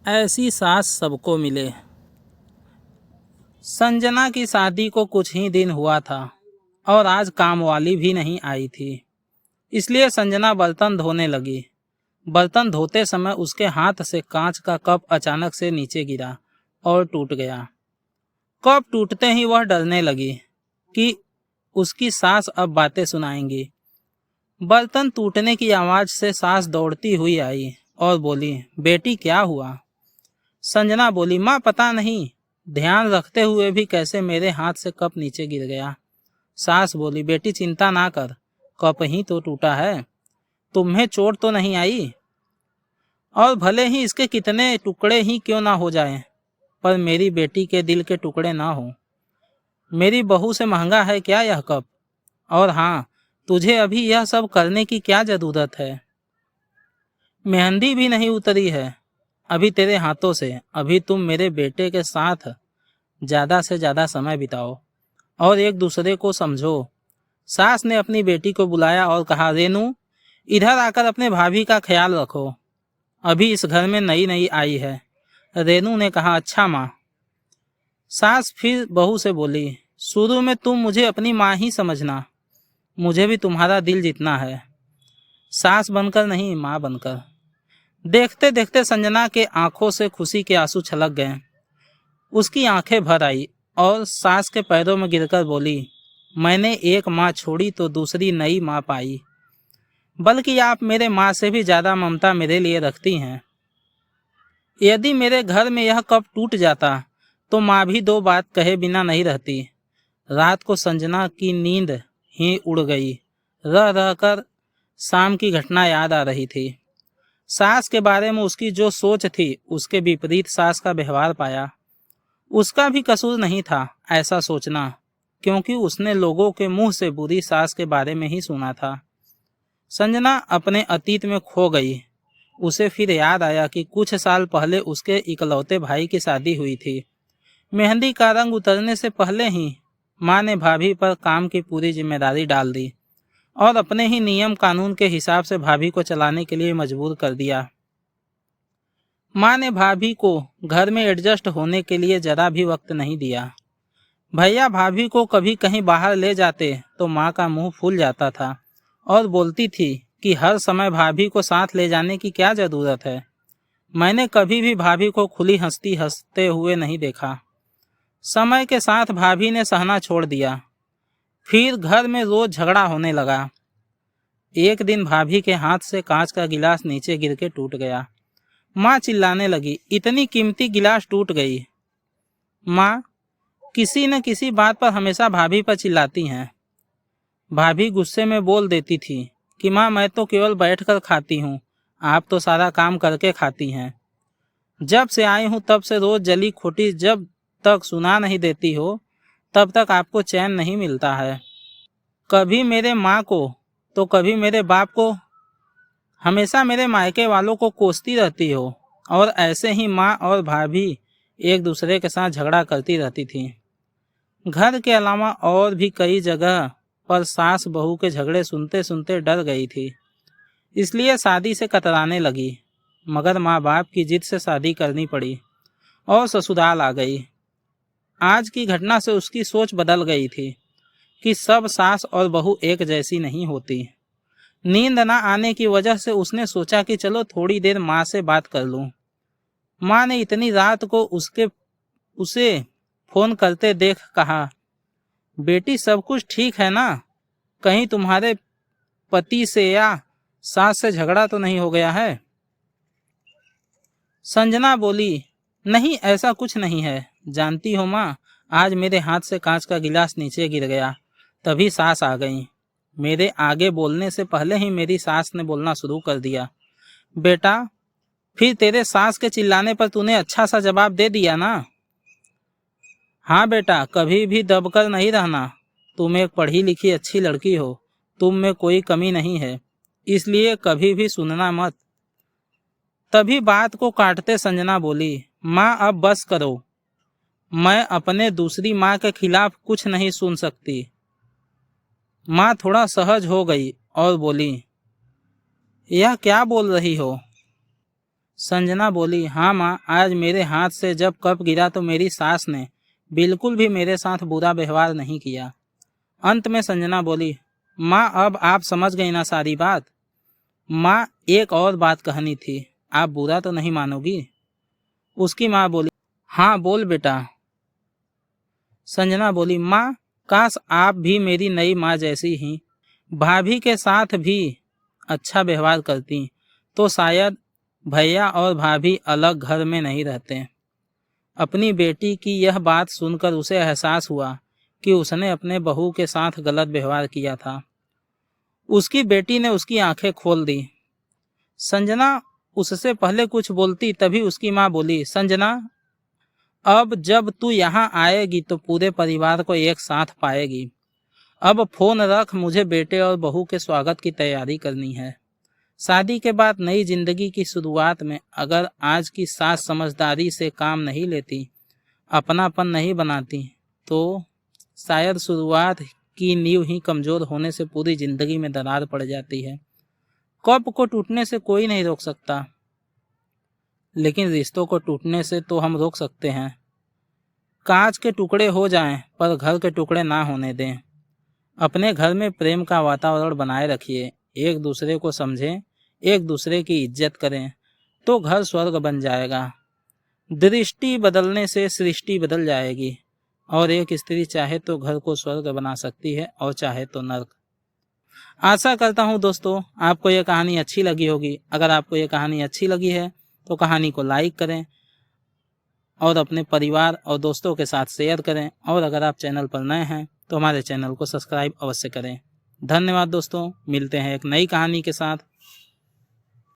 ऐसी सास सबको मिले। संजना की शादी को कुछ ही दिन हुआ था और आज काम वाली भी नहीं आई थी, इसलिए संजना बर्तन धोने लगी। बर्तन धोते समय उसके हाथ से कांच का कप अचानक से नीचे गिरा और टूट गया। कप टूटते ही वह डरने लगी कि उसकी सास अब बातें सुनाएंगी। बर्तन टूटने की आवाज से सास दौड़ती हुई आई और बोली, बेटी क्या हुआ? संजना बोली, माँ पता नहीं, ध्यान रखते हुए भी कैसे मेरे हाथ से कप नीचे गिर गया। सास बोली, बेटी चिंता ना कर, कप ही तो टूटा है, तुम्हें चोट तो नहीं आई, और भले ही इसके कितने टुकड़े ही क्यों ना हो जाएं, पर मेरी बेटी के दिल के टुकड़े ना हो। मेरी बहू से महंगा है क्या यह कप? और हाँ, तुझे अभी यह सब करने की क्या जरूरत है? मेहंदी भी नहीं उतरी है अभी तेरे हाथों से। अभी तुम मेरे बेटे के साथ ज्यादा से ज्यादा समय बिताओ और एक दूसरे को समझो। सास ने अपनी बेटी को बुलाया और कहा, रेनू इधर आकर अपने भाभी का ख्याल रखो, अभी इस घर में नई नई आई है। रेनू ने कहा, अच्छा माँ। सास फिर बहू से बोली, शुरू में तुम मुझे अपनी माँ ही समझना, मुझे भी तुम्हारा दिल जीतना है, सास बनकर नहीं माँ बनकर। देखते देखते संजना के आंखों से खुशी के आंसू छलक गए। उसकी आंखें भर आई और सास के पैरों में गिरकर बोली, मैंने एक माँ छोड़ी तो दूसरी नई माँ पाई, बल्कि आप मेरे माँ से भी ज्यादा ममता मेरे लिए रखती हैं। यदि मेरे घर में यह कप टूट जाता तो माँ भी दो बात कहे बिना नहीं रहती। रात को संजना की नींद ही उड़ गई। रह रहकर शाम की घटना याद आ रही थी। सास के बारे में उसकी जो सोच थी उसके विपरीत सास का व्यवहार पाया। उसका भी कसूर नहीं था ऐसा सोचना, क्योंकि उसने लोगों के मुंह से बुरी सास के बारे में ही सुना था। संजना अपने अतीत में खो गई। उसे फिर याद आया कि कुछ साल पहले उसके इकलौते भाई की शादी हुई थी। मेहंदी का रंग उतरने से पहले ही माँ ने भाभी पर काम की पूरी जिम्मेदारी डाल दी और अपने ही नियम कानून के हिसाब से भाभी को चलाने के लिए मजबूर कर दिया। माँ ने भाभी को घर में एडजस्ट होने के लिए जरा भी वक्त नहीं दिया। भैया भाभी को कभी कहीं बाहर ले जाते तो माँ का मुंह फूल जाता था और बोलती थी कि हर समय भाभी को साथ ले जाने की क्या जरूरत है। मैंने कभी भी भाभी को खुली हंसते हुए नहीं देखा। समय के साथ भाभी ने सहना छोड़ दिया। फिर घर में रोज झगड़ा होने लगा। एक दिन भाभी के हाथ से कांच का गिलास नीचे गिर के टूट गया। माँ चिल्लाने लगी, इतनी कीमती गिलास टूट गई। माँ किसी न किसी बात पर हमेशा भाभी पर चिल्लाती हैं। भाभी गुस्से में बोल देती थी कि माँ मैं तो केवल बैठकर खाती हूँ, आप तो सारा काम करके खाती हैं। जब से आई हूँ तब से रोज जली खोटी जब तक सुना नहीं देती हो तब तक आपको चैन नहीं मिलता है। कभी मेरे माँ को तो कभी मेरे बाप को, हमेशा मेरे मायके वालों को कोसती रहती हो, और ऐसे ही माँ और भाभी एक दूसरे के साथ झगड़ा करती रहती थी। घर के अलावा और भी कई जगह पर सास बहू के झगड़े सुनते सुनते डर गई थी, इसलिए शादी से कतराने लगी। मगर माँ बाप की जिद से शादी करनी पड़ी और ससुराल आ गई। आज की घटना से उसकी सोच बदल गई थी कि सब सास और बहू एक जैसी नहीं होती। नींद न आने की वजह से उसने सोचा कि चलो थोड़ी देर माँ से बात कर लूं। माँ ने इतनी रात को उसे फोन करते देख कहा, बेटी सब कुछ ठीक है ना? कहीं तुम्हारे पति से या सास से झगड़ा तो नहीं हो गया है? संजना बोली, नहीं ऐसा कुछ नहीं है। जानती हो माँ, आज मेरे हाथ से कांच का गिलास नीचे गिर गया, तभी सास आ गई। मेरे आगे बोलने से पहले ही मेरी सास ने बोलना शुरू कर दिया। बेटा फिर तेरे सास के चिल्लाने पर तूने अच्छा सा जवाब दे दिया ना? हाँ बेटा, कभी भी दबकर नहीं रहना। तुम एक पढ़ी लिखी अच्छी लड़की हो, तुम में कोई कमी नहीं है, इसलिए कभी भी सुनना मत। तभी बात को काटते संजना बोली, माँ अब बस करो, मैं अपने दूसरी माँ के खिलाफ कुछ नहीं सुन सकती। माँ थोड़ा सहज हो गई और बोली, यह क्या बोल रही हो? संजना बोली, हाँ माँ, आज मेरे हाथ से जब कप गिरा तो मेरी सास ने बिल्कुल भी मेरे साथ बुरा व्यवहार नहीं किया। अंत में संजना बोली, माँ अब आप समझ गई ना सारी बात? माँ, एक और बात कहनी थी, आप बुरा तो नहीं मानोगी? उसकी माँ बोली, हाँ बोल बेटा। संजना बोली, माँ, काश आप भी मेरी नई माँ जैसी ही भाभी के साथ भी अच्छा व्यवहार करती तो शायद भैया और भाभी अलग घर में नहीं रहते। अपनी बेटी की यह बात सुनकर उसे एहसास हुआ कि उसने अपने बहू के साथ गलत व्यवहार किया था। उसकी बेटी ने उसकी आंखें खोल दी। संजना उससे पहले कुछ बोलती तभी उसकी माँ बोली, संजना, अब जब तू यहाँ आएगी तो पूरे परिवार को एक साथ पाएगी। अब फोन रख, मुझे बेटे और बहू के स्वागत की तैयारी करनी है। शादी के बाद नई जिंदगी की शुरुआत में अगर आज की सास समझदारी से काम नहीं लेती, अपनापन नहीं बनाती, तो शायद शुरुआत की नींव ही कमजोर होने से पूरी जिंदगी में दरार पड़ जाती है। कप को टूटने से कोई नहीं रोक सकता, लेकिन रिश्तों को टूटने से तो हम रोक सकते हैं। कांच के टुकड़े हो जाएं, पर घर के टुकड़े ना होने दें। अपने घर में प्रेम का वातावरण बनाए रखिए, एक दूसरे को समझें, एक दूसरे की इज्जत करें, तो घर स्वर्ग बन जाएगा। दृष्टि बदलने से सृष्टि बदल जाएगी, और एक स्त्री चाहे तो घर को स्वर्ग बना सकती है और चाहे तो नर्क। आशा करता हूँ दोस्तों आपको यह कहानी अच्छी लगी होगी। अगर आपको यह कहानी अच्छी लगी है तो कहानी को लाइक करें और अपने परिवार और दोस्तों के साथ शेयर करें, और अगर आप चैनल पर नए हैं तो हमारे चैनल को सब्सक्राइब अवश्य करें। धन्यवाद दोस्तों, मिलते हैं एक नई कहानी के साथ।